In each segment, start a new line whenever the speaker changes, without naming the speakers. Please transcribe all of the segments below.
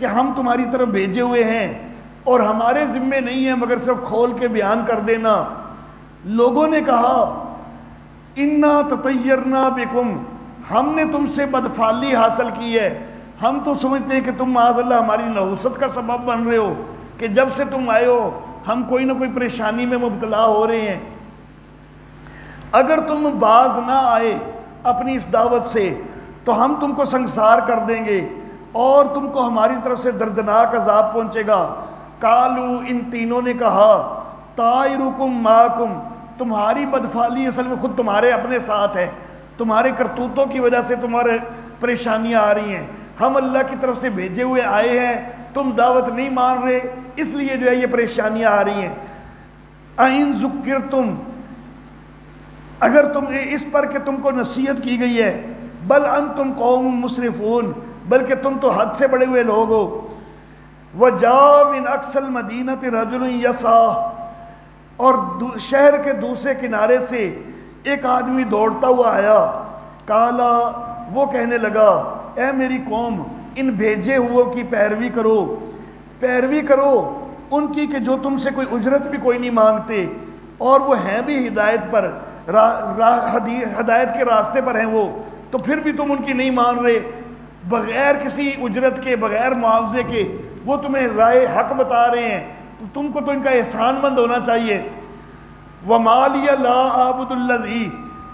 کہ ہم تمہاری طرف بھیجے ہوئے ہیں اور ہمارے ذمے نہیں ہے مگر صرف کھول کے بیان کر دینا۔ لوگوں نے کہا انا تطیرنا بکم، ہم نے تم سے بدفعلی حاصل کی ہے، ہم تو سمجھتے ہیں کہ تم معاذ اللہ ہماری نحوست کا سبب بن رہے ہو، کہ جب سے تم آئے ہو ہم کوئی نہ کوئی پریشانی میں مبتلا ہو رہے ہیں۔ اگر تم باز نہ آئے اپنی اس دعوت سے تو ہم تم کو سنگسار کر دیں گے اور تم کو ہماری طرف سے دردناک عذاب پہنچے گا۔ قالو، ان تینوں نے کہا طائرکم معکم، تمہاری بدفعلی اصل میں خود تمہارے اپنے ساتھ ہے، تمہارے کرتوتوں کی وجہ سے تمہارے پریشانیاں آ رہی ہیں، ہم اللہ کی طرف سے بھیجے ہوئے آئے ہیں، تم دعوت نہیں مان رہے، اس لیے جو ہے یہ پریشانیاں آ رہی ہیں۔ اَإِن ذُكِّرْتُمْ، اگر تم اس پر کہ تم کو نصیحت کی گئی ہے، بل انتم قوم مسرفون، بلکہ تم تو حد سے بڑے ہوئے لوگ ہو۔ وَجَاءَ مِنْ أَقْصَى الْمَدِينَةِ رَجُلٌ يَسْعَىٰ، اور شہر کے دوسرے کنارے سے ایک آدمی دوڑتا ہوا آیا۔ کالا، وہ کہنے لگا اے میری قوم، ان بھیجے ہوئوں کی پیروی کرو، پیروی کرو ان کی کہ جو تم سے کوئی اجرت بھی کوئی نہیں مانگتے اور وہ ہیں بھی ہدایت پر، ہدایت کے راستے پر ہیں وہ، تو پھر بھی تم ان کی نہیں مان رہے، بغیر کسی اجرت کے، بغیر معاوضے کے وہ تمہیں رائے حق بتا رہے ہیں، تو تم کو تو ان کا احسان مند ہونا چاہیے۔ وَمَا لِيَ لَا أَعْبُدُ الَّذِي،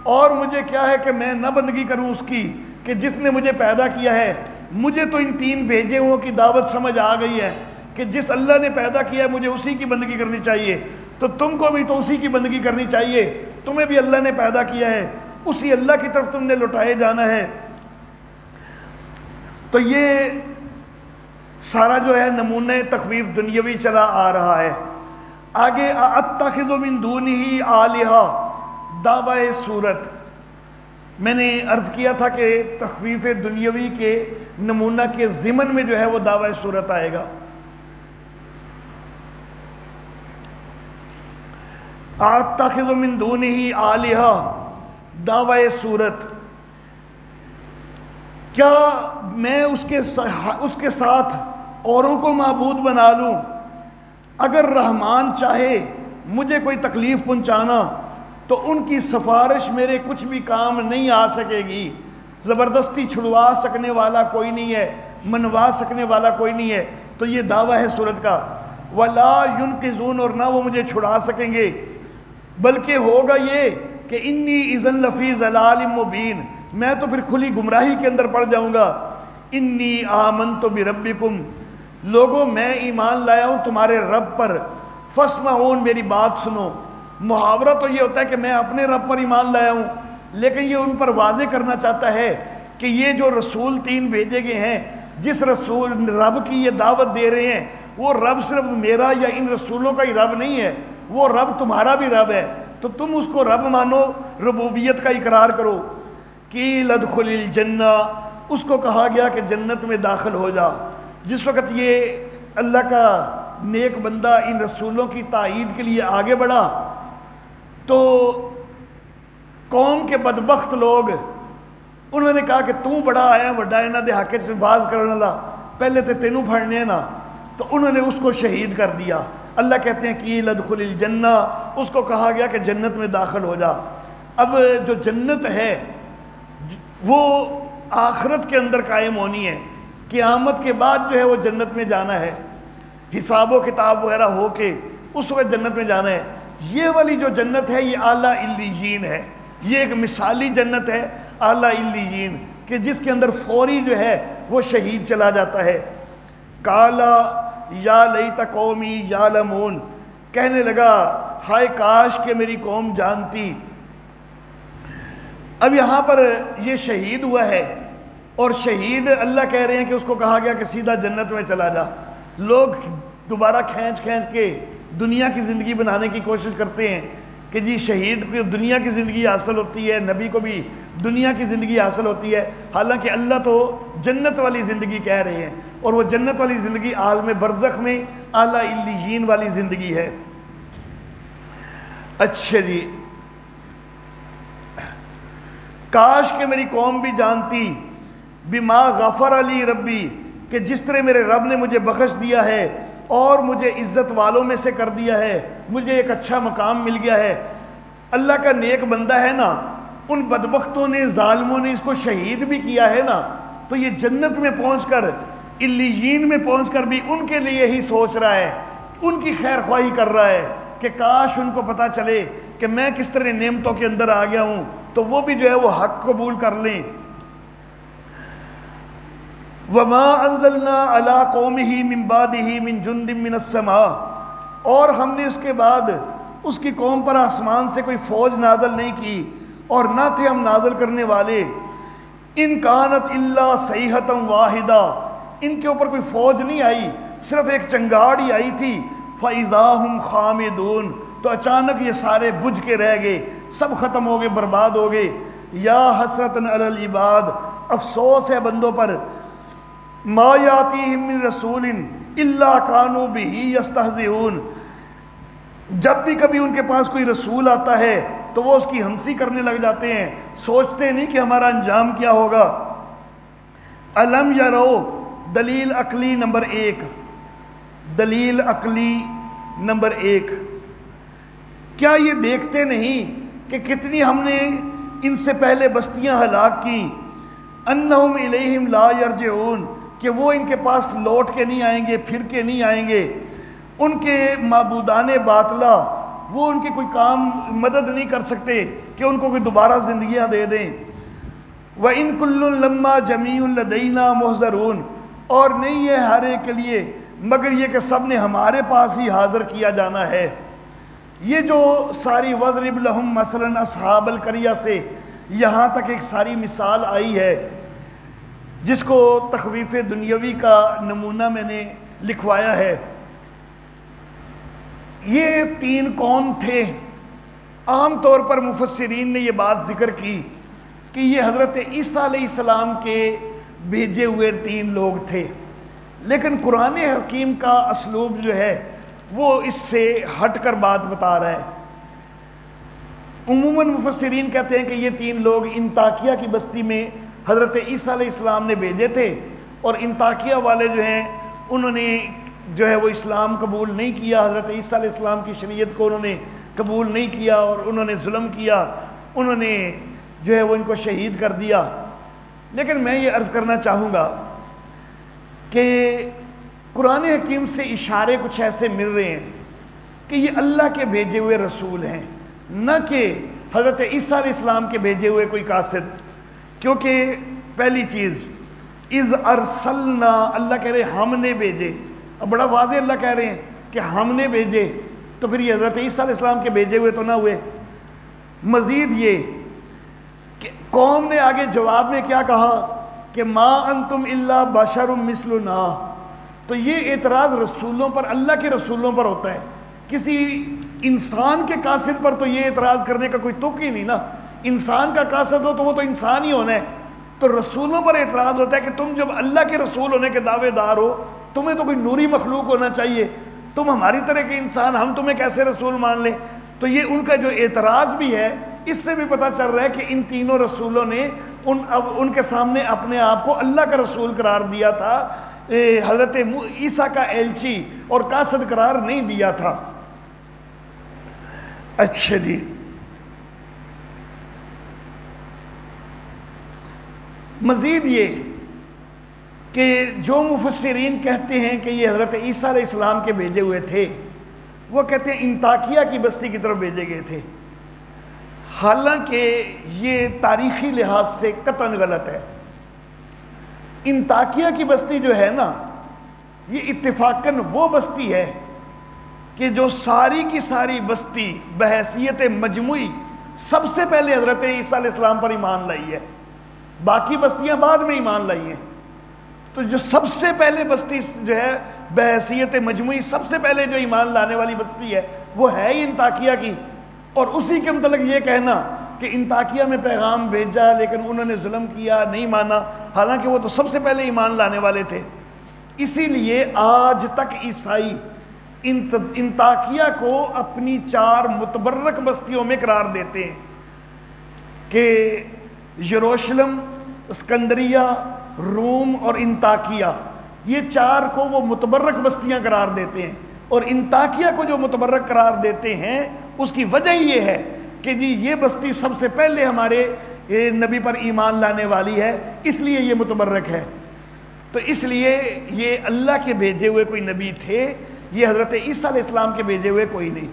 اور مجھے کیا ہے کہ میں نہ بندگی کروں اس کی کہ جس نے مجھے پیدا کیا ہے۔ مجھے تو ان تین بھیجے ہوں کی دعوت سمجھ آ گئی ہے کہ جس اللہ نے پیدا کیا ہے مجھے اسی کی بندگی کرنی چاہیے، تو تم کو بھی تو اسی کی بندگی کرنی چاہیے، تمہیں بھی اللہ نے پیدا کیا ہے، اسی اللہ کی طرف تم نے لوٹائے جانا ہے۔ تو یہ سارا جو ہے نمونہ تخویف دنیاوی چلا آ رہا ہے۔ آگے اتخذ من دونہ آلہہ، دعوی صورت، میں نے عرض کیا تھا کہ تخویف دنیاوی کے نمونہ کے ضمن میں جو ہے وہ دعوی صورت آئے گا۔ اتخذ من دونہ آلہہ، دعوی صورت، کیا میں اس کے ساتھ اوروں کو معبود بنا لوں؟ اگر رحمان چاہے مجھے کوئی تکلیف پہنچانا تو ان کی سفارش میرے کچھ بھی کام نہیں آ سکے گی، زبردستی چھڑوا سکنے والا کوئی نہیں ہے، منوا سکنے والا کوئی نہیں ہے، تو یہ دعویٰ ہے صورت کا۔ وَلَا يُنْقِذُونَ، اور نہ وہ مجھے چھڑا سکیں گے، بلکہ ہوگا یہ کہ انی اذن لفی ضلال مبین، میں تو پھر کھلی گمراہی کے اندر پڑ جاؤں گا۔ انی آمنت بربکم، لوگوں میں ایمان لایا ہوں تمہارے رب پر، فاسمعون، میری بات سنو۔ محاورہ تو یہ ہوتا ہے کہ میں اپنے رب پر ایمان لایا ہوں، لیکن یہ ان پر واضح کرنا چاہتا ہے کہ یہ جو رسول تین بھیجے گئے ہیں، جس رسول رب کی یہ دعوت دے رہے ہیں، وہ رب صرف میرا یا ان رسولوں کا ہی رب نہیں ہے، وہ رب تمہارا بھی رب ہے، تو تم اس کو رب مانو، ربوبیت کا اقرار کرو۔ قیل ادخل الجنہ، اس کو کہا گیا کہ جنت میں داخل ہو جا۔ جس وقت یہ اللہ کا نیک بندہ ان رسولوں کی تائید کے لیے آگے بڑھا تو قوم کے بدبخت لوگ انہوں نے کہا کہ تو بڑا آیا بڑا ہے نا دے حق سے باز کرنے لا، پہلے تے تینوں پھڑنے نا، تو انہوں نے اس کو شہید کر دیا۔ اللہ کہتے ہیں قیل ادخل الجنہ، اس کو کہا گیا کہ جنت میں داخل ہو جا۔ اب جو جنت ہے وہ آخرت کے اندر قائم ہونی ہے، قیامت کے بعد جو ہے وہ جنت میں جانا ہے، حساب و کتاب وغیرہ ہو کے اس وقت جنت میں جانا ہے۔ یہ والی جو جنت ہے یہ اعلیٰ علیین ہے، یہ ایک مثالی جنت ہے اعلیٰ علیین، کہ جس کے اندر فوری جو ہے وہ شہید چلا جاتا ہے۔ کالا یا لیت قومی یعلمون، کہنے لگا ہائے کاش کہ میری قوم جانتی۔ اب یہاں پر یہ شہید ہوا ہے، اور شہید اللہ کہہ رہے ہیں کہ اس کو کہا گیا کہ سیدھا جنت میں چلا جا۔ لوگ دوبارہ کھینچ کے دنیا کی زندگی بنانے کی کوشش کرتے ہیں کہ جی شہید کو دنیا کی زندگی حاصل ہوتی ہے، نبی کو بھی دنیا کی زندگی حاصل ہوتی ہے، حالانکہ اللہ تو جنت والی زندگی کہہ رہے ہیں، اور وہ جنت والی زندگی عالم برزخ میں اعلیٰ علیین والی زندگی ہے۔ اچھا جی، کاش کہ میری قوم بھی جانتی، بما غفر علی ربی، کہ جس طرح میرے رب نے مجھے بخش دیا ہے اور مجھے عزت والوں میں سے کر دیا ہے، مجھے ایک اچھا مقام مل گیا ہے، اللہ کا نیک بندہ ہے نا، ان بدبختوں نے، ظالموں نے اس کو شہید بھی کیا ہے نا، تو یہ جنت میں پہنچ کر، علیین میں پہنچ کر بھی ان کے لیے ہی سوچ رہا ہے، ان کی خیر خواہی کر رہا ہے کہ کاش ان کو پتہ چلے کہ میں کس طرح نعمتوں کے اندر آ گیا ہوں، تو وہ بھی جو ہے وہ حق قبول کر لیں۔ وَمَا أَنزَلْنَا عَلَىٰ قَوْمِهِ مِن بَعْدِهِ مِن جُنْدٍ مِّنَ السَّمَاءِ، اور ہم نے اس کے بعد اس کی قوم پر آسمان سے کوئی فوج نازل نہیں کی اور نہ تھے ہم نازل کرنے والے۔ ان کانت الا صیحۃ واحدہ، ان کے اوپر کوئی فوج نہیں آئی، صرف ایک چنگاڑ ہی آئی تھی۔ فَإِذَا هُمْ خَامِدُونَ، تو اچانک یہ سارے بجھ کے رہ گئے، سب ختم ہو گئے، برباد ہو گئے۔ یا حسرتاً علی العباد، افسوس ہے بندوں پر، ما یاتیہم من رسول الا کانوا بہ یستہزئون، جب بھی کبھی ان کے پاس کوئی رسول آتا ہے تو وہ اس کی ہنسی کرنے لگ جاتے ہیں، سوچتے نہیں کہ ہمارا انجام کیا ہوگا۔ الم یرو، دلیل عقلی نمبر 1، دلیل عقلی نمبر 1، کیا یہ دیکھتے نہیں کہ کتنی ہم نے ان سے پہلے بستیاں ہلاک کی، انہم الیہم لا یرجعون، کہ وہ ان کے پاس لوٹ کے نہیں آئیں گے، پھر کے نہیں آئیں گے، ان کے معبودان باطلہ وہ ان کی کوئی کام مدد نہیں کر سکتے کہ ان کو کوئی دوبارہ زندگیاں دے دیں۔ وَإِن كُلٌّ لَمَّا جَمِيعٌ لَدَيْنَا مُحْضَرُونَ، اور نہیں ہے ہر ایک کے لیے مگر یہ کہ سب نے ہمارے پاس ہی حاضر کیا جانا ہے۔ یہ جو ساری وَضْرِبْ لَهُمْ مَثَلًا أَصْحَابَ الْقَرْيَةِ سے یہاں تک ایک ساری مثال آئی ہے، جس کو تخویف دنیاوی کا نمونہ میں نے لکھوایا ہے۔ یہ 3 کون تھے؟ عام طور پر مفسرین نے یہ بات ذکر کی کہ یہ حضرت عیسیٰ علیہ السلام کے بھیجے ہوئے 3 لوگ تھے، لیکن قرآن حکیم کا اسلوب جو ہے وہ اس سے ہٹ کر بات بتا رہا ہے۔ عموماً مفسرین کہتے ہیں کہ یہ 3 لوگ انطاکیہ کی بستی میں حضرت عیسیٰ علیہ السلام نے بھیجے تھے، اور انطاکیہ والے جو ہیں انہوں نے جو ہے وہ اسلام قبول نہیں کیا، حضرت عیسیٰ علیہ السلام کی شریعت کو انہوں نے قبول نہیں کیا اور انہوں نے ظلم کیا، انہوں نے جو ہے وہ ان کو شہید کر دیا۔ لیکن میں یہ عرض کرنا چاہوں گا کہ قرآن حکیم سے اشارے کچھ ایسے مل رہے ہیں کہ یہ اللہ کے بھیجے ہوئے رسول ہیں، نہ کہ حضرت عیسیٰ علیہ السلام کے بھیجے ہوئے کوئی قاصد۔ کیونکہ پہلی چیز، اذ ارسلنا، اللہ کہہ رہے ہم نے بھیجے، اب بڑا واضح اللہ کہہ رہے ہیں کہ ہم نے بھیجے، تو پھر یہ حضرت عیسیٰ علیہ السلام کے بھیجے ہوئے تو نہ ہوئے۔ مزید یہ کہ قوم نے آگے جواب میں کیا کہا کہ ما انتم الا بشر مثلنا، تو یہ اعتراض رسولوں پر، اللہ کے رسولوں پر ہوتا ہے، کسی انسان کے قاصد پر تو یہ اعتراض کرنے کا کوئی تک ہی نہیں نا۔ انسان کا قاصد ہو تو وہ تو انسان ہی ہونا ہے، تو رسولوں پر اعتراض ہوتا ہے کہ تم جب اللہ کے رسول ہونے کے دعوے دار ہو، تمہیں تو کوئی نوری مخلوق ہونا چاہیے، تم ہماری طرح کے انسان، ہم تمہیں کیسے رسول مان لیں؟ تو یہ ان کا جو اعتراض بھی ہے، اس سے بھی پتہ چل رہا ہے کہ ان تینوں رسولوں نے ان کے سامنے اپنے آپ کو اللہ کا رسول قرار دیا تھا، حضرت عیسیٰ کا ایلچی اور قاصد قرار نہیں دیا تھا۔ اچھا جی، مزید یہ کہ جو مفسرین کہتے ہیں کہ یہ حضرت عیسیٰ علیہ السلام کے بھیجے ہوئے تھے، وہ کہتے ہیں انطاکیہ کی بستی کی طرف بھیجے گئے تھے، حالانکہ یہ تاریخی لحاظ سے قطعاً غلط ہے۔ انطاکیہ کی بستی جو ہے نا، یہ اتفاقاً وہ بستی ہے کہ جو ساری کی ساری بستی بحیثیت مجموعی سب سے پہلے حضرت عیسیٰ علیہ السلام پر ایمان لائی ہے، باقی بستیاں بعد میں ایمان لائی ہیں۔ تو جو سب سے پہلے بستی جو ہے بحیثیت مجموعی سب سے پہلے جو ایمان لانے والی بستی ہے وہ ہے ہی انطاکیہ کی، اور اسی کے متعلق یہ کہنا کہ انطاکیہ میں پیغام بھیجا لیکن انہوں نے ظلم کیا، نہیں مانا، حالانکہ وہ تو سب سے پہلے ایمان لانے والے تھے۔ اسی لیے آج تک عیسائی انطاکیہ کو اپنی 4 متبرک بستیوں میں قرار دیتے ہیں کہ یروشلم، اسکندریہ، روم اور انطاکیہ، یہ 4 کو وہ متبرک بستیاں قرار دیتے ہیں، اور انطاکیہ کو جو متبرک قرار دیتے ہیں اس کی وجہ یہ ہے کہ جی یہ بستی سب سے پہلے ہمارے نبی پر ایمان لانے والی ہے، اس لیے یہ متبرک ہے۔ تو اس لیے یہ اللہ کے بھیجے ہوئے کوئی نبی تھے، یہ حضرت عیسیٰ علیہ السلام کے بھیجے ہوئے کوئی نہیں۔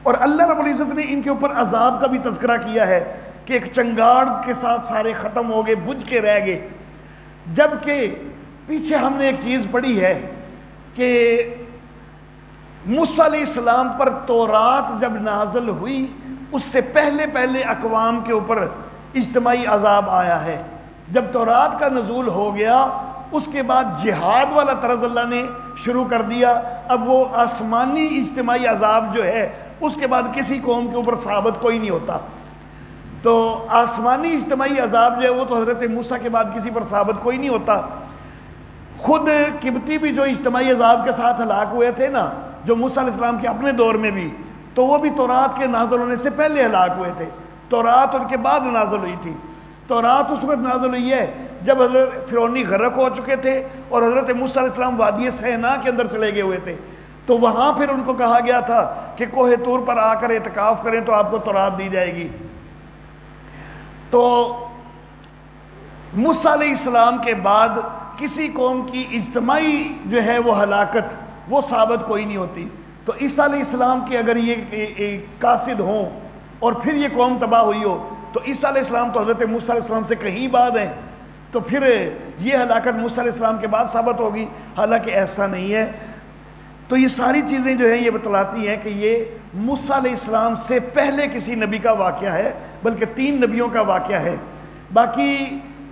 اور اللہ رب العزت نے ان کے اوپر عذاب کا بھی تذکرہ کیا ہے کہ ایک چنگاڑ کے ساتھ سارے ختم ہو گئے، بجھ کے رہ گئے، جبکہ پیچھے ہم نے ایک چیز پڑھی ہے کہ موسیٰ علیہ السلام پر تورات جب نازل ہوئی اس سے پہلے اقوام کے اوپر اجتماعی عذاب آیا ہے۔ جب تورات کا نزول ہو گیا اس کے بعد جہاد والا طرز اللہ نے شروع کر دیا، اب وہ آسمانی اجتماعی عذاب جو ہے اس کے بعد کسی قوم کے اوپر ثابت کوئی نہیں ہوتا۔ تو آسمانی اجتماعی عذاب جو ہے وہ تو حضرت موسیٰ کے بعد کسی پر ثابت کوئی نہیں ہوتا۔ خود قبطی بھی جو اجتماعی عذاب کے ساتھ ہلاک ہوئے تھے نا، جو موسیٰ علیہ السلام کے اپنے دور میں بھی، تو وہ بھی تورات کے نازل ہونے سے پہلے ہلاک ہوئے تھے، تورات ان کے بعد نازل ہوئی تھی۔ تورات اس وقت نازل ہوئی ہے جب حضرت فرعونی غرق ہو چکے تھے اور حضرت موسیٰ علیہ السلام وادی سینا کے اندر چلے گئے ہوئے تھے، تو وہاں پھر ان کو کہا گیا تھا کہ کوہ طور پر آ کر اعتکاف کریں تو آپ کو تورات دی جائے گی۔ تو موسیٰ علیہ السلام کے بعد کسی قوم کی اجتماعی جو ہے وہ ہلاکت وہ ثابت کوئی نہیں ہوتی۔ تو عیسیٰ علیہ السلام کے اگر یہ قاصد ہوں اور پھر یہ قوم تباہ ہوئی ہو تو عیسیٰ علیہ السلام تو حضرت موسیٰ علیہ السلام سے کہیں بعد ہیں، تو پھر یہ ہلاکت موسیٰ علیہ السلام کے بعد ثابت ہوگی، حالانکہ ایسا نہیں ہے۔ تو یہ ساری چیزیں جو ہیں یہ بتلاتی ہیں کہ یہ موسیٰ علیہ السلام سے پہلے کسی نبی کا واقعہ ہے، بلکہ 3 نبیوں کا واقعہ ہے۔ باقی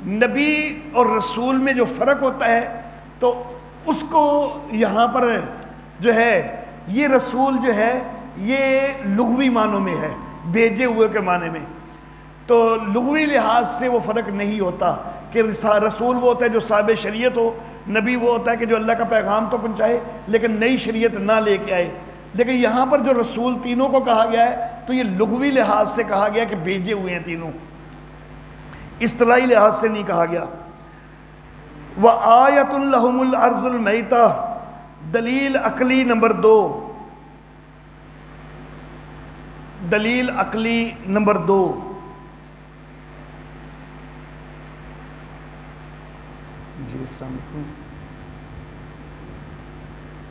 نبی اور رسول میں جو فرق ہوتا ہے تو اس کو یہاں پر جو ہے یہ رسول جو ہے یہ لغوی معنوں میں ہے، بھیجے ہوئے کے معنی میں۔ تو لغوی لحاظ سے وہ فرق نہیں ہوتا کہ رسول وہ ہوتا ہے جو صاحب شریعت ہو، نبی وہ ہوتا ہے کہ جو اللہ کا پیغام تو پہنچائے لیکن نئی شریعت نہ لے کے آئے۔ لیکن یہاں پر جو رسول تینوں کو کہا گیا ہے تو یہ لغوی لحاظ سے کہا گیا کہ بھیجے ہوئے ہیں تینوں، اصطلاحی لحاظ سے نہیں کہا گیا۔ وَآیَةٌ لَهُمُ الْأَرْضُ الْمَيْتَةُ دلیل عقلی نمبر 2، دلیل عقلی نمبر 2۔ جی السلام علیکم،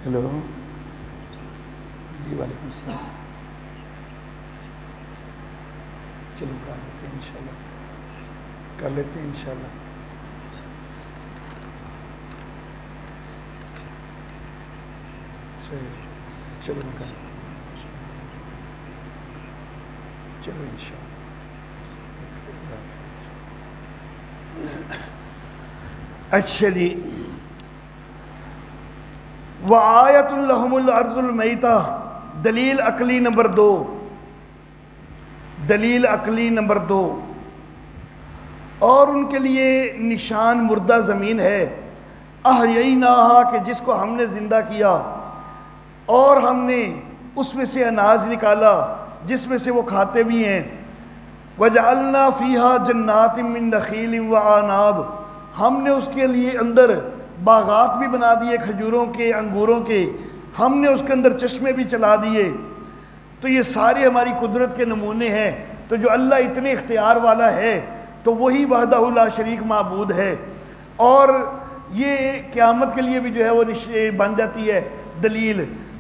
ہیلو جی وعلیکم السلام، چلو کر لیتے ہیں انشاءاللہ، کر لیتے ہیں انشاءاللہ۔ چلو چلو انشاءاللہ۔ اچھا جی، وَآیَةٌ لَهُمُ الْأَرْضُ الْمَيْتَةُ دلیل عقلی نمبر 2، دلیل عقلی نمبر 2، اور ان کے لیے نشان مردہ زمین ہے، احییناہا کہ جس کو ہم نے زندہ کیا، اور ہم نے اس میں سے اناج نکالا جس میں سے وہ کھاتے بھی ہیں، وَجَعَلْنَا فِيهَا جَنَّاتٍ مِّن نَخِيلٍ وَأَعْنَابٍ ہم نے اس کے لیے اندر باغات بھی بنا دیے کھجوروں کے، انگوروں کے، ہم نے اس کے اندر چشمے بھی چلا دیے۔ تو یہ سارے ہماری قدرت کے نمونے ہیں۔ تو جو اللہ اتنے اختیار والا ہے تو وہی وحدہ لا شریک معبود ہے، اور یہ قیامت کے لیے بھی جو ہے وہ بن جاتی ہے دلیل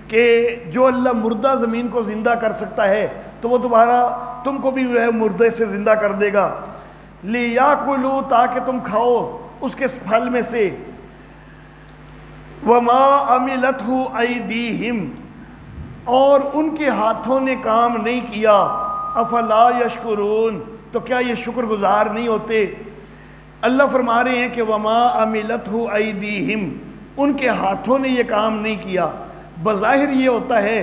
کہ جو اللہ مردہ زمین کو زندہ کر سکتا ہے تو وہ دوبارہ تم کو بھی جو ہے مردے سے زندہ کر دے گا، لِيَأْكُلُوا تاکہ تم کھاؤ اس کے پھل میں سے، وَمَا عَمِلَتْهُ أَيْدِيهِمْ اور ان کے ہاتھوں نے کام نہیں کیا، أَفَلَا يَشْكُرُونَ تو کیا یہ شکر گزار نہیں ہوتے۔ اللہ فرما رہے ہیں کہ وَمَا عَمِلَتْهُ أَيْدِيهِمْ ان کے ہاتھوں نے یہ کام نہیں کیا۔ بظاہر یہ ہوتا ہے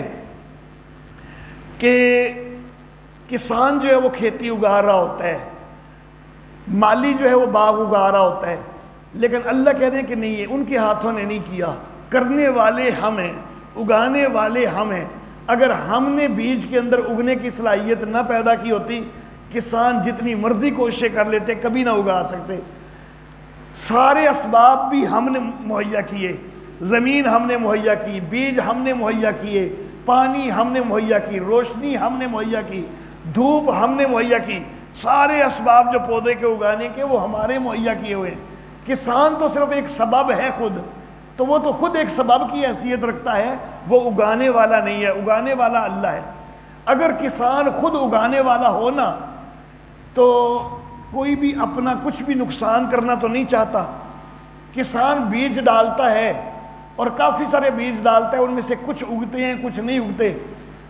کہ کسان جو ہے وہ کھیتی اگا رہا ہوتا ہے، مالی جو ہے وہ باغ اگا رہا ہوتا ہے، لیکن اللہ کہہ رہے ہیں کہ نہیں، یہ ان کے ہاتھوں نے نہیں کیا، کرنے والے ہم ہیں، اگانے والے ہم ہیں۔ اگر ہم نے بیج کے اندر اگنے کی صلاحیت نہ پیدا کی ہوتی، کسان جتنی مرضی کوششیں کر لیتے کبھی نہ اگا سکتے۔ سارے اسباب بھی ہم نے مہیا کیے، زمین ہم نے مہیا کی، بیج ہم نے مہیا کیے، پانی ہم نے مہیا کی، روشنی ہم نے مہیا کی، دھوپ ہم نے مہیا کی، سارے اسباب جو پودے کے اگانے کے وہ ہمارے مہیا کیے ہوئے ہیں۔ کسان تو صرف ایک سبب ہے خود، تو وہ تو خود ایک سبب کی حیثیت رکھتا ہے، وہ اگانے والا نہیں ہے، اگانے والا اللہ ہے۔ اگر کسان خود اگانے والا ہو نا تو کوئی بھی اپنا کچھ بھی نقصان کرنا تو نہیں چاہتا۔ کسان بیج ڈالتا ہے اور کافی سارے بیج ڈالتا ہے، ان میں سے کچھ اگتے ہیں کچھ نہیں اگتے۔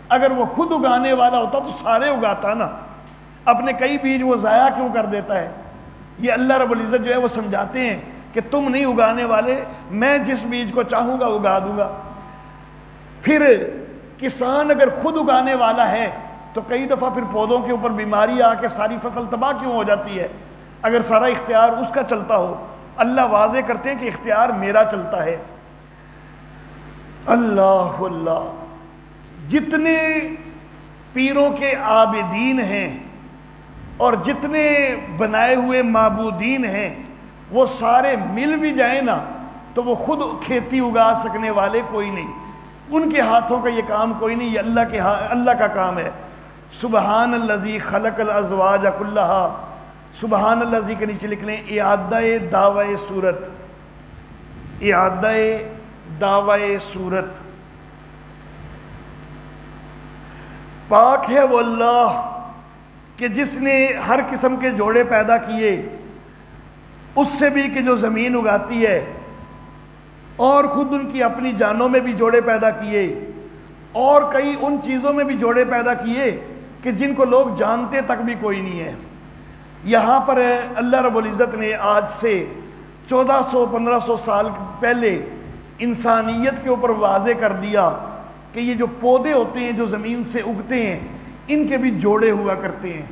اگر وہ خود اگانے والا ہوتا تو سارے اگاتا نا، اپنے کئی بیج وہ ضائع کیوں کر دیتا ہے؟ یہ اللہ رب العزت جو ہے وہ سمجھاتے ہیں کہ تم نہیں اگانے والے، میں جس بیج کو چاہوں گا اگا دوں گا۔ پھر کسان اگر خود اگانے والا ہے تو کئی دفعہ پھر پودوں کے اوپر بیماری آ کے ساری فصل تباہ کیوں ہو جاتی ہے؟ اگر سارا اختیار اس کا چلتا ہو۔ اللہ واضح کرتے ہیں کہ اختیار میرا چلتا ہے۔ اللہ اللہ، جتنے پیروں کے عابدین ہیں اور جتنے بنائے ہوئے معبودین ہیں، وہ سارے مل بھی جائیں نا تو وہ خود کھیتی اگا سکنے والے کوئی نہیں، ان کے ہاتھوں کا یہ کام کوئی نہیں، یہ اللہ کا کام ہے۔ سبحان الذی خلق الازواج کلھا، سبحان الذی کے نیچے لکھ لیں اعادہ دعوی صورت، اعادہ دعوی صورت۔ پاک ہے وہ اللہ کہ جس نے ہر قسم کے جوڑے پیدا کیے، اس سے بھی کہ جو زمین اگاتی ہے، اور خود ان کی اپنی جانوں میں بھی جوڑے پیدا کیے، اور کئی ان چیزوں میں بھی جوڑے پیدا کیے کہ جن کو لوگ جانتے تک بھی کوئی نہیں ہے۔ یہاں پر اللہ رب العزت نے آج سے 1400-1500 سال پہلے انسانیت کے اوپر واضح کر دیا کہ یہ جو پودے ہوتے ہیں جو زمین سے اگتے ہیں، ان کے بھی جوڑے ہوا کرتے ہیں۔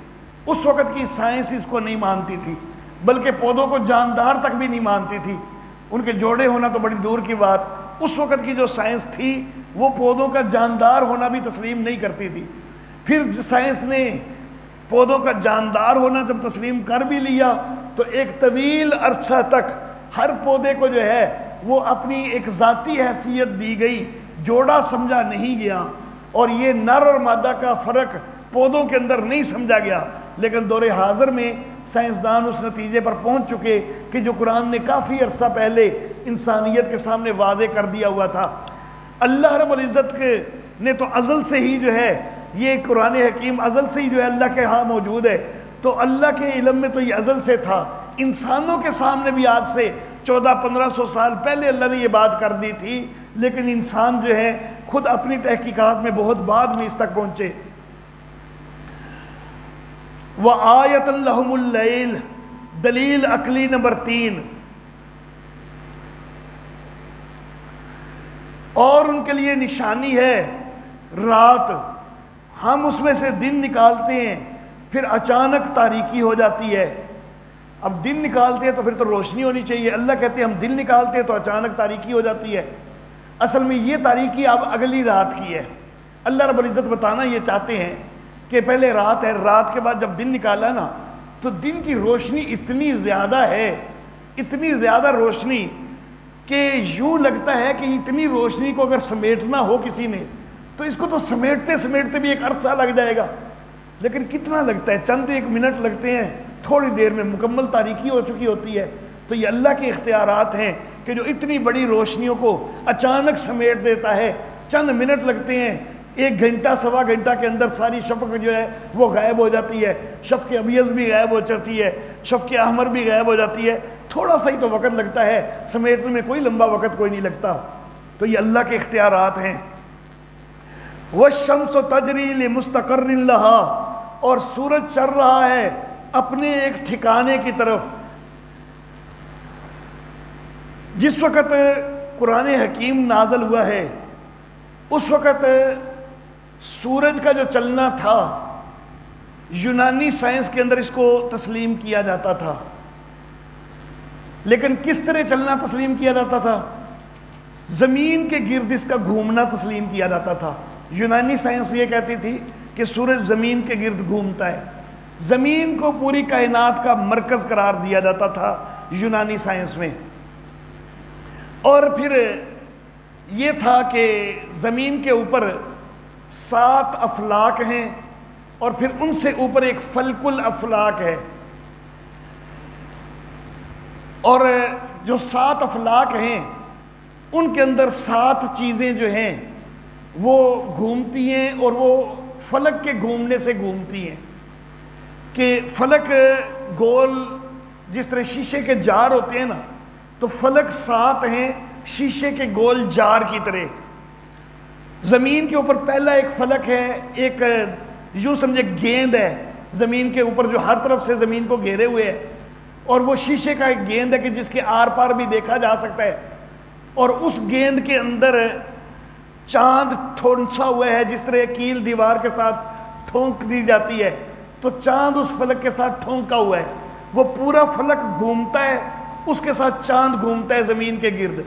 اس وقت کی سائنس اس کو نہیں مانتی تھی، بلکہ پودوں کو جاندار تک بھی نہیں مانتی تھی، ان کے جوڑے ہونا تو بڑی دور کی بات۔ اس وقت کی جو سائنس تھی وہ پودوں کا جاندار ہونا بھی تسلیم نہیں کرتی تھی۔ پھر سائنس نے پودوں کا جاندار ہونا جب تسلیم کر بھی لیا تو ایک طویل عرصہ تک ہر پودے کو جو ہے وہ اپنی ایک ذاتی حیثیت دی گئی، جوڑا سمجھا نہیں گیا، اور یہ نر اور مادہ کا فرق پودوں کے اندر نہیں سمجھا گیا۔ لیکن دور حاضر میں سائنسدان اس نتیجے پر پہنچ چکے کہ جو قرآن نے کافی عرصہ پہلے انسانیت کے سامنے واضح کر دیا ہوا تھا۔ اللہ رب العزت نے تو ازل سے ہی جو ہے یہ قرآن حکیم ازل سے ہی جو ہے اللہ کے ہاں موجود ہے، تو اللہ کے علم میں تو یہ ازل سے تھا۔ انسانوں کے سامنے بھی آج سے 1400-1500 سال پہلے اللہ نے یہ بات کر دی تھی، لیکن انسان جو ہے خود اپنی تحقیقات میں بہت بعد میں اس تک پہنچے۔ وَآیَةً لَهُمُ اللَّيْلُ، دلیل عقلی نمبر 3، اور ان کے لیے نشانی ہے رات۔ ہم اس میں سے دن نکالتے ہیں، پھر اچانک تاریکی ہو جاتی ہے۔ اب دن نکالتے ہیں تو پھر تو روشنی ہونی چاہیے، اللہ کہتے ہیں ہم دن نکالتے ہیں تو اچانک تاریکی ہو جاتی ہے۔ اصل میں یہ تاریکی اب اگلی رات کی ہے۔ اللہ رب العزت بتانا یہ چاہتے ہیں کہ پہلے رات ہے، رات کے بعد جب دن نکالا نا تو دن کی روشنی اتنی زیادہ ہے، اتنی زیادہ روشنی کہ یوں لگتا ہے کہ اتنی روشنی کو اگر سمیٹنا ہو کسی نے تو اس کو تو سمیٹتے سمیٹتے بھی ایک عرصہ لگ جائے گا، لیکن کتنا لگتا ہے؟ چند ایک منٹ لگتے ہیں، تھوڑی دیر میں مکمل تاریکی ہو چکی ہوتی ہے۔ تو یہ اللہ کے اختیارات ہیں کہ جو اتنی بڑی روشنیوں کو اچانک سمیٹ دیتا ہے، چند منٹ لگتے ہیں، 1 گھنٹہ سوا گھنٹہ کے اندر ساری شفق جو ہے وہ غائب ہو جاتی ہے، شفق ابیض بھی غائب ہو جاتی ہے، شفق احمر بھی غائب ہو جاتی ہے۔ تھوڑا سا ہی تو وقت لگتا ہے، سمیٹنے میں کوئی لمبا وقت کوئی نہیں لگتا۔ تو یہ اللہ کے اختیارات ہیں۔ وَالشَّمْسُ تَجْرِي لِمُسْتَقَرٍّ لَهَا، اور سورج چل رہا ہے اپنے ایک ٹھکانے کی طرف۔ جس وقت قرآن حکیم نازل ہوا ہے اس وقت سورج کا جو چلنا تھا یونانی سائنس کے اندر اس کو تسلیم کیا جاتا تھا، لیکن کس طرح چلنا تسلیم کیا جاتا تھا؟ زمین کے گرد اس کا گھومنا تسلیم کیا جاتا تھا۔ یونانی سائنس یہ کہتی تھی کہ سورج زمین کے گرد گھومتا ہے، زمین کو پوری کائنات کا مرکز قرار دیا جاتا تھا، یونانی سائنس میں۔ اور پھر یہ تھا کہ زمین کے اوپر 7 افلاک ہیں اور پھر ان سے اوپر ایک فلک الافلاک ہے، اور جو 7 افلاک ہیں ان کے اندر 7 چیزیں جو ہیں وہ گھومتی ہیں، اور وہ فلک کے گھومنے سے گھومتی ہیں کہ فلک گول جس طرح شیشے کے جار ہوتے ہیں نا، تو فلک 7 ہیں شیشے کے گول جار کی طرح۔ زمین کے اوپر پہلا ایک فلک ہے، ایک یوں سمجھے گیند ہے زمین کے اوپر جو ہر طرف سے زمین کو گھیرے ہوئے ہے، اور وہ شیشے کا ایک گیند ہے کہ جس کے آر پار بھی دیکھا جا سکتا ہے، اور اس گیند کے اندر چاند ٹھونسا ہوا ہے، جس طرح کیل دیوار کے ساتھ ٹھونک دی جاتی ہے تو چاند اس فلک کے ساتھ ٹھونکا ہوا ہے، وہ پورا فلک گھومتا ہے، اس کے ساتھ چاند گھومتا ہے زمین کے گرد۔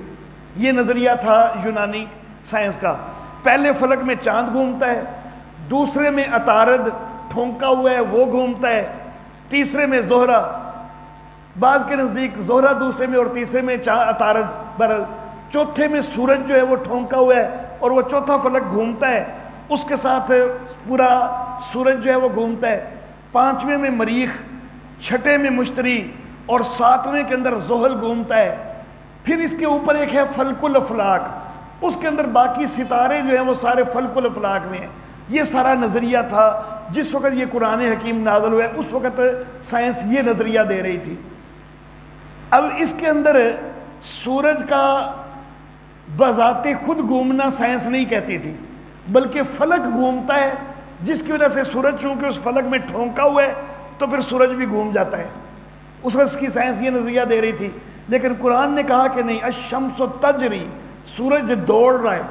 یہ نظریہ تھا یونانی سائنس کا۔ پہلے فلک میں چاند گھومتا ہے، دوسرے میں عطارد ٹھونکا ہوا ہے وہ گھومتا ہے، تیسرے میں زہرہ، بعض کے نزدیک زہرہ دوسرے میں اور تیسرے میں عطارد، برل چوتھے میں سورج جو ہے وہ ٹھونکا ہوا ہے اور وہ چوتھا فلک گھومتا ہے، اس کے ساتھ پورا سورج جو ہے وہ گھومتا ہے، پانچویں میں مریخ، چھٹے میں مشتری اور ساتویں کے اندر زحل گھومتا ہے۔ پھر اس کے اوپر ایک ہے فلک الافلاک، اس کے اندر باقی ستارے جو ہیں وہ سارے فلک الافلاک میں ہیں۔ یہ سارا نظریہ تھا جس وقت یہ قرآن حکیم نازل ہوا ہے، اس وقت سائنس یہ نظریہ دے رہی تھی۔ اب اس کے اندر سورج کا بذات خود گھومنا سائنس نہیں کہتی تھی، بلکہ فلک گھومتا ہے، جس کی وجہ سے سورج چونکہ اس فلک میں ٹھونکا ہوا ہے تو پھر سورج بھی گھوم جاتا ہے۔ اس وقت کی سائنس یہ نظریہ دے رہی تھی، لیکن قرآن نے کہا کہ نہیں، الشمس تجری، سورج دوڑ رہا ہے۔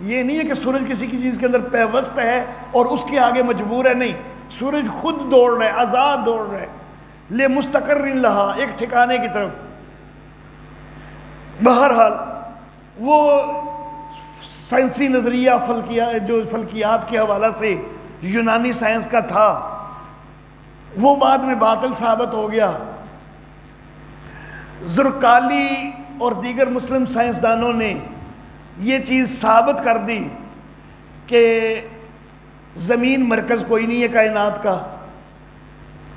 یہ نہیں ہے کہ سورج کسی کی چیز کے اندر پیوست ہے اور اس کے آگے مجبور ہے، نہیں، سورج خود دوڑ رہا ہے، آزاد دوڑ رہا ہے، لے مستقر لہا، ایک ٹھکانے کی طرف۔ بہرحال وہ سائنسی نظریہ جو فلکیات کے حوالہ سے یونانی سائنس کا تھا، وہ بعد میں باطل ثابت ہو گیا۔ زرقالی اور دیگر مسلم سائنسدانوں نے یہ چیز ثابت کر دی کہ زمین مرکز کوئی نہیں ہے کائنات کا،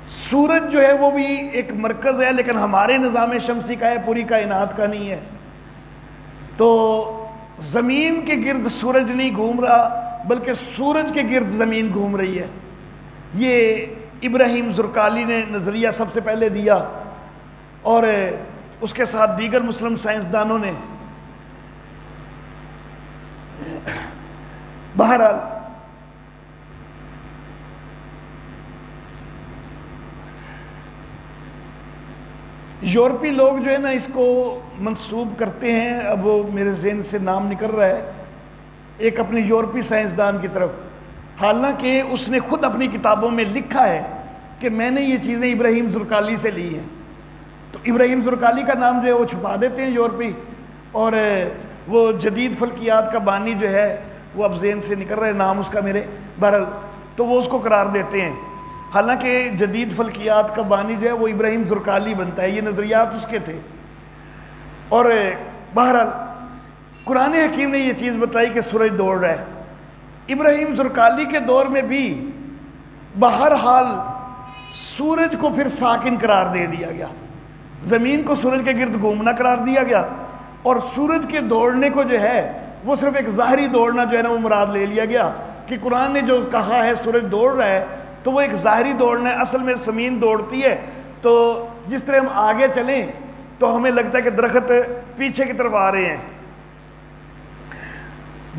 سورج جو ہے وہ بھی ایک مرکز ہے، لیکن ہمارے نظام شمسی کا ہے، پوری کائنات کا نہیں ہے۔ تو زمین کے گرد سورج نہیں گھوم رہا، بلکہ سورج کے گرد زمین گھوم رہی ہے۔ یہ ابراہیم زرقالی نے نظریہ سب سے پہلے دیا، اور اس کے ساتھ دیگر مسلم سائنسدانوں نے۔ بہرحال یورپی لوگ جو ہے نا اس کو منسوب کرتے ہیں، اب وہ میرے ذہن سے نام نکل رہا ہے، ایک اپنے یورپی سائنسدان کی طرف، حالانکہ اس نے خود اپنی کتابوں میں لکھا ہے کہ میں نے یہ چیزیں ابراہیم زرقالی سے لی ہیں۔ تو ابراہیم زرقالی کا نام جو ہے وہ چھپا دیتے ہیں یورپی، اور وہ جدید فلکیات کا بانی جو ہے وہ اب ذہن سے نکل رہا ہے نام اس کا میرے، بہرحال تو وہ اس کو قرار دیتے ہیں، حالانکہ جدید فلکیات کا بانی جو ہے وہ ابراہیم زرقالی بنتا ہے، یہ نظریات اس کے تھے۔ اور بہرحال قرآن حکیم نے یہ چیز بتائی کہ سورج دوڑ رہا ہے۔ ابراہیم زرقالی کے دور میں بھی بہرحال سورج کو پھر ساکن قرار دے دیا گیا، زمین کو سورج کے گرد گھومنا قرار دیا گیا، اور سورج کے دوڑنے کو جو ہے وہ صرف ایک ظاہری دوڑنا جو ہے نا وہ مراد لے لیا گیا، کہ قرآن نے جو کہا ہے سورج دوڑ رہا ہے تو وہ ایک ظاہری دوڑنا ہے، اصل میں زمین دوڑتی ہے۔ تو جس طرح ہم آگے چلیں تو ہمیں لگتا ہے کہ درخت پیچھے کی طرف آ رہے ہیں،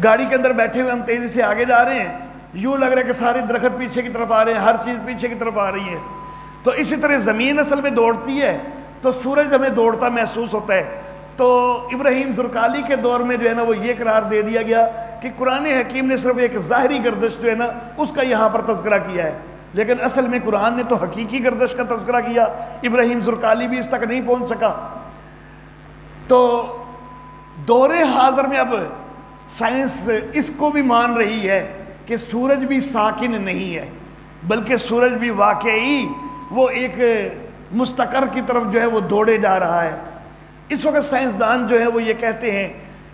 گاڑی کے اندر بیٹھے ہوئے ہم تیزی سے آگے جا رہے ہیں، یوں لگ رہا ہے کہ سارے درخت پیچھے کی طرف آ رہے ہیں، ہر چیز پیچھے کی طرف آ رہی ہے۔ تو اسی طرح زمین اصل میں دوڑتی ہے تو سورج ہمیں دوڑتا محسوس ہوتا ہے۔ تو ابراہیم زرقالی کے دور میں جو ہے نا وہ یہ قرار دے دیا گیا کہ قرآن حکیم نے صرف ایک ظاہری گردش جو ہے نا اس کا یہاں پر تذکرہ کیا ہے، لیکن اصل میں قرآن نے تو حقیقی گردش کا تذکرہ کیا، ابراہیم زرقالی بھی اس تک نہیں پہنچ سکا۔ تو دور حاضر میں اب سائنس اس کو بھی مان رہی ہے کہ سورج بھی ساکن نہیں ہے، بلکہ سورج بھی واقعی وہ ایک مستقر کی طرف جو ہے وہ دوڑے جا رہا ہے۔ اس وقت سائنسدان جو ہے وہ یہ کہتے ہیں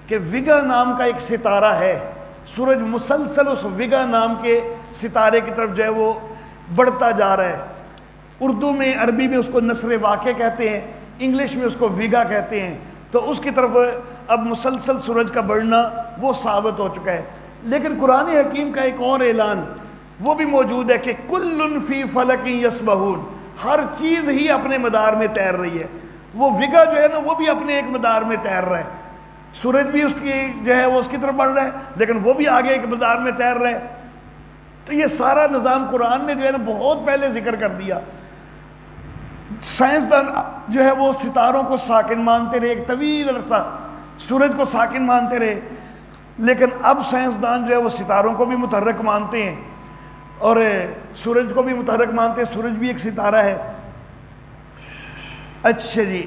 کہ ویگا نام کا ایک ستارہ ہے، سورج مسلسل اس ویگا نام کے ستارے کی طرف جو ہے وہ بڑھتا جا رہا ہے۔ اردو میں، عربی میں اس کو نسر واقع کہتے ہیں، انگلش میں اس کو ویگا کہتے ہیں۔ تو اس کی طرف اب مسلسل سورج کا بڑھنا وہ ثابت ہو چکا ہے۔ لیکن قرآن حکیم کا ایک اور اعلان وہ بھی موجود ہے کہ کل فی فلک یسبحون، ہر چیز ہی اپنے مدار میں تیر رہی ہے۔ وہ ویگا جو ہے نا وہ بھی اپنے ایک مدار میں تیر رہا ہے، سورج بھی اس کی جو ہے وہ اس کی طرف بڑھ رہا ہے، لیکن وہ بھی آگے ایک مدار میں تیر رہا ہے۔ تو یہ سارا نظام قرآن نے جو ہے نا بہت پہلے ذکر کر دیا۔ سائنسدان جو ہے وہ ستاروں کو ساکن مانتے رہے ایک طویل عرصہ، سورج کو ساکن مانتے رہے، لیکن اب سائنسدان جو ہے وہ ستاروں کو بھی متحرک مانتے ہیں اور سورج کو بھی متحرک مانتے ہیں، سورج بھی ایک ستارہ ہے۔ اچھا جی،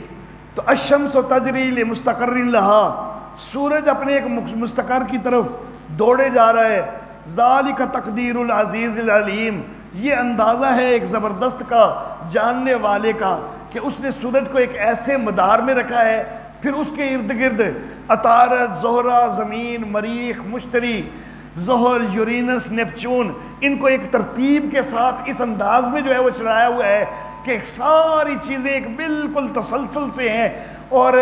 تو الشمس تجری لمستقر لہا، سورج اپنے ایک مستقر کی طرف دوڑے جا رہا ہے۔ ذالک تقدیر العزیز العلیم، یہ اندازہ ہے ایک زبردست کا، جاننے والے کا، کہ اس نے سورج کو ایک ایسے مدار میں رکھا ہے، پھر اس کے ارد گرد عطارد، زہرہ، زمین، مریخ، مشتری، زحل، یورینس، نیپچون، ان کو ایک ترتیب کے ساتھ اس انداز میں جو ہے وہ چلایا ہوا ہے کہ ساری چیزیں ایک بالکل تسلسل سے ہیں، اور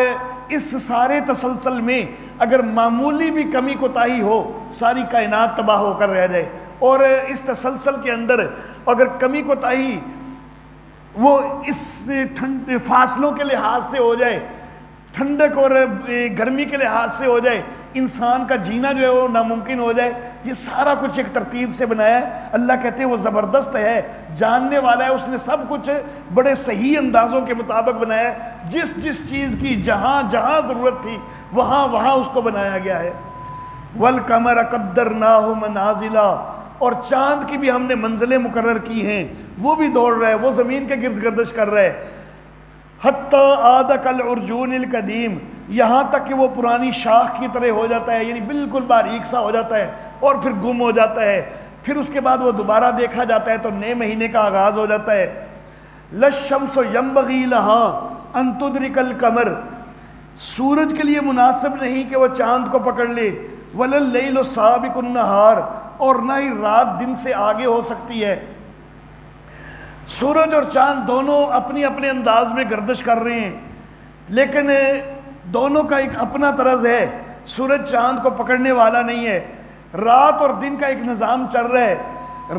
اس سارے تسلسل میں اگر معمولی بھی کمی کوتاہی ہو ساری کائنات تباہ ہو کر رہ جائے، اور اس تسلسل کے اندر اگر کمی کوتاہی وہ اس فاصلوں کے لحاظ سے ہو جائے، ٹھنڈک اور گرمی کے لحاظ سے ہو جائے، انسان کا جینا جو ہے وہ ناممکن ہو جائے، یہ سارا کچھ ایک ترتیب سے بنایا ہے۔ اللہ کہتے ہیں وہ زبردست ہے، جاننے والا ہے، اس نے سب کچھ بڑے صحیح اندازوں کے مطابق بنایا ہے، جس جس چیز کی جہاں جہاں ضرورت تھی وہاں وہاں اس کو بنایا گیا ہے۔ وَالْقَمَرَ قَدَّرْنَاهُ مَنَازِلَ، اور چاند کی بھی ہم نے منزلیں مقرر کی ہیں، وہ بھی دوڑ رہا ہے، وہ زمین کے گرد گردش کر رہا ہے۔ حَتَّى عَادَ كَالْعُرْجُونِ الْقَدِيمِ، یہاں تک کہ وہ پرانی شاخ کی طرح ہو جاتا ہے، یعنی بالکل باریک سا ہو جاتا ہے اور پھر گم ہو جاتا ہے، پھر اس کے بعد وہ دوبارہ دیکھا جاتا ہے تو نئے مہینے کا آغاز ہو جاتا ہے۔ لَلشَّمْسُ يَنبَغِي لَهَا أَن تُدْرِكَ الْقَمَرَ، سورج کے لیے مناسب نہیں کہ وہ چاند کو پکڑ لے۔ وَلَلَّيْلُ سَابِقُ النَّهَارِ، اور نہ ہی رات دن سے آگے ہو سکتی ہے۔ سورج اور چاند دونوں اپنی اپنے انداز میں گردش کر رہے ہیں، لیکن دونوں کا ایک اپنا طرز ہے، سورج چاند کو پکڑنے والا نہیں ہے۔ رات اور دن کا ایک نظام چل رہا ہے،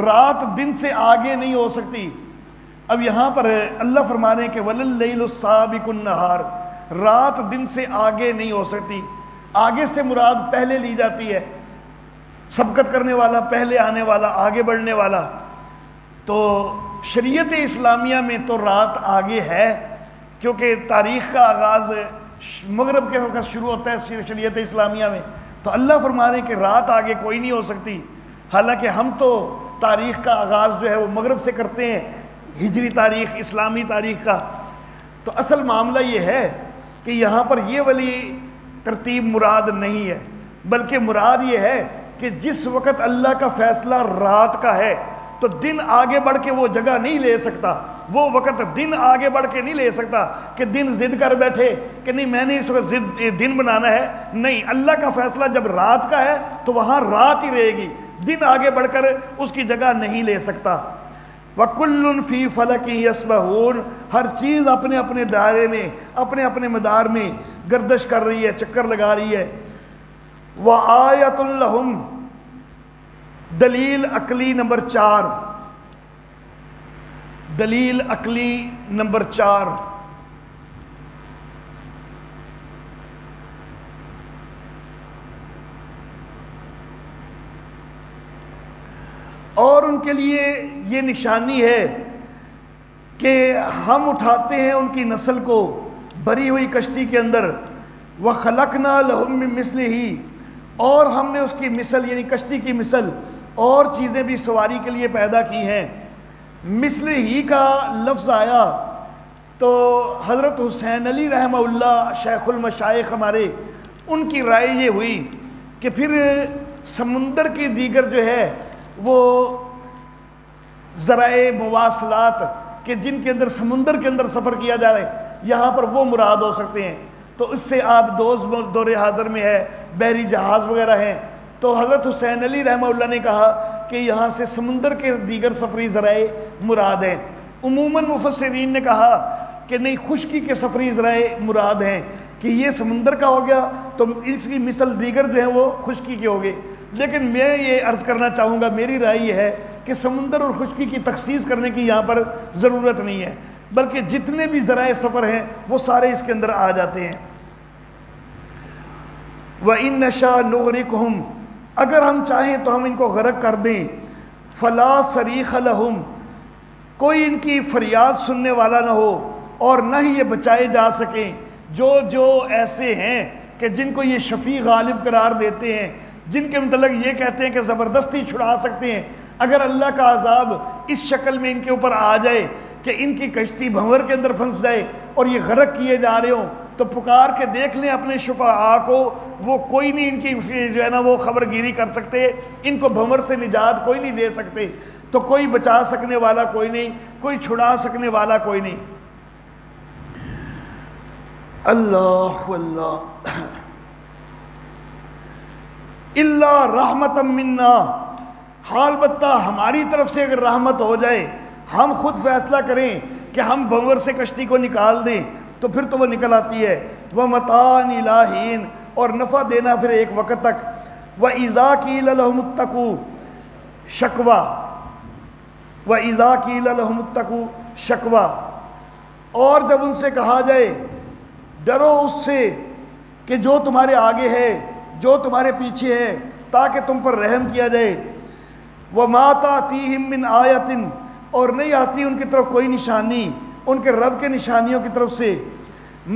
رات دن سے آگے نہیں ہو سکتی۔ اب یہاں پر اللہ فرما رہے ہیں کہ وَلَلَّيْلُ سَابِقُ النَّهَارِ، رات دن سے آگے نہیں ہو سکتی۔ آگے سے مراد پہلے لی جاتی ہے، سبقت کرنے والا، پہلے آنے والا، آگے بڑھنے والا۔ تو شریعت اسلامیہ میں تو رات آگے ہے، کیونکہ تاریخ کا آغاز مغرب کے وقت شروع ہوتا ہے شریعت اسلامیہ میں، تو اللہ فرما رہے ہیں کہ رات آگے کوئی نہیں ہو سکتی۔ حالانکہ ہم تو تاریخ کا آغاز جو ہے وہ مغرب سے کرتے ہیں، ہجری تاریخ، اسلامی تاریخ کا۔ تو اصل معاملہ یہ ہے کہ یہاں پر یہ والی ترتیب مراد نہیں ہے، بلکہ مراد یہ ہے کہ جس وقت اللہ کا فیصلہ رات کا ہے تو دن آگے بڑھ کے وہ جگہ نہیں لے سکتا، وہ وقت دن آگے بڑھ کے نہیں لے سکتا کہ دن ضد کر بیٹھے کہ نہیں میں نے اس وقت دن بنانا ہے، نہیں، اللہ کا فیصلہ جب رات کا ہے تو وہاں رات ہی رہے گی، دن آگے بڑھ کر اس کی جگہ نہیں لے سکتا۔ وَكُلٌّ فِي فَلَكٍ يَسْبَحُونَ، ہر چیز اپنے اپنے دائرے میں، اپنے اپنے مدار میں گردش کر رہی ہے، چکر لگا رہی ہے۔ وَآیَةٌ لَهُمْ، دلیل عقلی نمبر 4، دلیل عقلی نمبر 4، اور ان کے لیے یہ نشانی ہے کہ ہم اٹھاتے ہیں ان کی نسل کو بھری ہوئی کشتی کے اندر، وَخَلَقْنَا لَهُم مِّن مِّثْلِهِ، اور ہم نے اس کی مثل یعنی کشتی کی مثل اور چیزیں بھی سواری کے لیے پیدا کی ہیں۔ مثل ہی کا لفظ آیا تو حضرت حسین علی رحمہ اللہ شیخ المشائخ ہمارے، ان کی رائے یہ ہوئی کہ پھر سمندر کی دیگر جو ہے وہ ذرائع مواصلات کہ جن کے اندر سمندر کے اندر سفر کیا جائے، یہاں پر وہ مراد ہو سکتے ہیں۔ تو اس سے آپ دور حاضر میں ہے بحری جہاز وغیرہ ہیں۔ تو حضرت حسین علی رحمہ اللہ نے کہا کہ یہاں سے سمندر کے دیگر سفری ذرائع مراد ہیں۔ عموماً مفسرین نے کہا کہ نہیں، خشکی کے سفری ذرائع مراد ہیں، کہ یہ سمندر کا ہو گیا تو اس کی مثل دیگر جو ہیں وہ خشکی کے ہو گئے۔ لیکن میں یہ عرض کرنا چاہوں گا، میری رائے یہ ہے کہ سمندر اور خشکی کی تخصیص کرنے کی یہاں پر ضرورت نہیں ہے، بلکہ جتنے بھی ذرائع سفر ہیں وہ سارے اس کے اندر آ جاتے ہیں۔ وَإِن نَشَاء نُغْرِقْهُمْ، اگر ہم چاہیں تو ہم ان کو غرق کر دیں۔ فَلَا صَرِيخَ لَهُمْ، کوئی ان کی فریاد سننے والا نہ ہو اور نہ ہی یہ بچائے جا سکیں۔ جو ایسے ہیں کہ جن کو یہ شفیع غالب قرار دیتے ہیں، جن کے متعلق یہ کہتے ہیں کہ زبردستی چھڑا سکتے ہیں، اگر اللہ کا عذاب اس شکل میں ان کے اوپر آ جائے کہ ان کی کشتی بھنور کے اندر پھنس جائے اور یہ غرق کیے جا رہے ہوں، تو پکار کے دیکھ لیں اپنے شفعاء کو، وہ کوئی نہیں ان کی جو ہے نا وہ خبر گیری کر سکتے، ان کو بھنور سے نجات کوئی نہیں دے سکتے۔ تو کوئی بچا سکنے والا کوئی نہیں، کوئی چھڑا سکنے والا کوئی نہیں۔ اللہ اللہ الا رحمت منا، حال بتہ ہماری طرف سے اگر رحمت ہو جائے، ہم خود فیصلہ کریں کہ ہم بھنور سے کشتی کو نکال دیں تو پھر تو وہ نکل آتی ہے۔ وَمَتَاعً إِلَىٰ حِينٍ، اور نفع دینا پھر ایک وقت تک۔ وَإِذَا قِيلَ لَهُمُ اتَّقُوا، شکوہ، وَإِذَا قِيلَ لَهُمُ اتَّقُوا شکوہ، اور جب ان سے کہا جائے ڈرو اس سے کہ جو تمہارے آگے ہے، جو تمہارے پیچھے ہے، تاکہ تم پر رحم کیا جائے۔ وَمَا تَأْتِيهِم مِّنْ آیَةٍ، اور نہیں آتی ان کی طرف کوئی نشانی، ان کے رب کے نشانیوں کی طرف سے،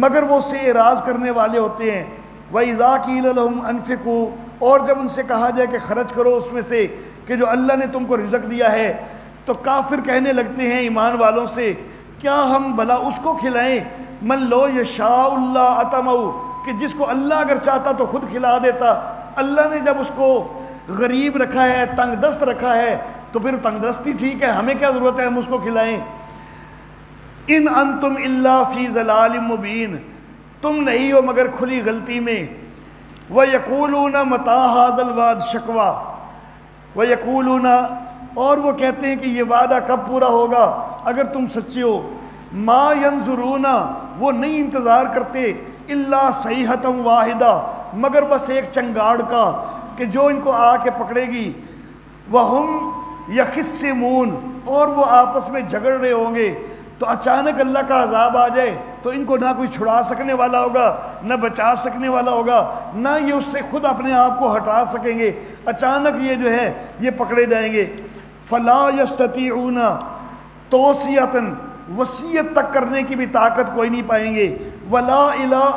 مگر وہ اس سے اعراض کرنے والے ہوتے ہیں۔ وَإِذَا قِيلَ لَهُمْ أَنفِقُوا، اور جب ان سے کہا جائے کہ خرچ کرو اس میں سے کہ جو اللہ نے تم کو رزق دیا ہے، تو کافر کہنے لگتے ہیں ایمان والوں سے، کیا ہم بھلا اس کو کھلائیں من لو یشاء اللہ اطعمہ، کہ جس کو اللہ اگر چاہتا تو خود کھلا دیتا۔ اللہ نے جب اس کو غریب رکھا ہے، تنگ دست رکھا ہے، تو پھر تنگ دستی ٹھیک ہے، ہمیں کیا ضرورت ہے ہم اس کو کھلائیں۔ ان انتم الا فی ضلال مبین، تم نہیں ہو مگر کھلی غلطی میں۔ وَيَقُولُونَ مَتَىٰ هَٰذَا الْوَعْدُ شَكْوَىٰ، وَيَقُولُونَ، اور وہ کہتے ہیں کہ یہ وعدہ کب پورا ہوگا اگر تم سچے ہو۔ ما ينظرون، وہ نہیں انتظار کرتے، الا صیحۃ واحدہ، مگر بس ایک چنگاڑ کا کہ جو ان کو آ کے پکڑے گی۔ وَهُمْ يَخِصِّمُونَ، اور وہ آپس میں جھگڑ رہے ہوں گے۔ تو اچانک اللہ کا عذاب آ جائے تو ان کو نہ کوئی چھڑا سکنے والا ہوگا، نہ بچا سکنے والا ہوگا، نہ یہ اس سے خود اپنے آپ کو ہٹا سکیں گے، اچانک یہ جو ہے یہ پکڑے جائیں گے۔ فَلَا يَسْتَطِيعُونَ تَوْصِيَةً، وصیت تک کرنے کی بھی طاقت کوئی نہیں پائیں گے۔ وَلَا إِلَىٰ